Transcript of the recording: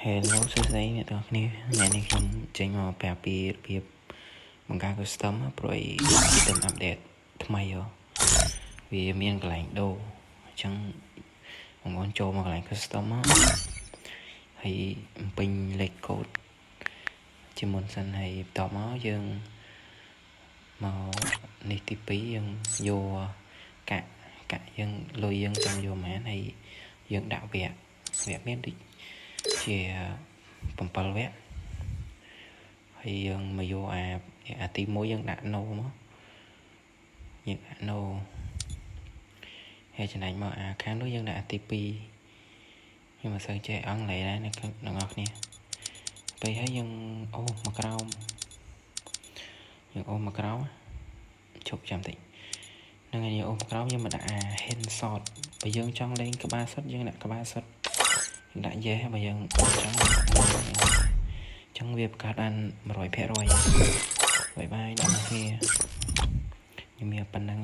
Hello សួស្តីអ្នកទាំងអស់គ្នាថ្ងៃនេះខ្ញុំចេញមកប្រាប់ពីរបៀបបង្កើត custom ព្រោះ item update ថ្មីវាមានកន្លែងដូរអញ្ចឹងបងប្អូនចូលមកកន្លែង custom ហើយបំពេញលេខកូដជាមុនសិនហើយបន្ទាប់មកយើងមកនេះទី2យើងយកកាក់យើងលុយយើងចង់យកប៉ុន្មានហើយយើងដាក់វគ្គមានដូចជា7វគ្គហើយយើងមកយកអាទី1យើងដាក់ no មកយើងដាក់ no ហើយចំណែកមកខាងនោះយើងដាក់អាទី2ខ្ញុំមិនសូវចេះអង់គ្លេសដែរអ្នកទាំងអស់គ្នាពេលហើយយើងអូមកក្រោមយើងអូមកក្រោមជប់ចាំតិចហ្នឹងហើយយើងអូមកក្រោមយើងមកដាក់hand shot បើយើងចង់លេងក្បាលសុទ្ធយើងដាក់ក្បាលសុទ្ធយើងដាក់ yes បើយើងចង់ចឹងវាបង្កើតបាន 100% បាយបាយដល់គ្នាខ្ញុំមានប៉ុណ្្នឹង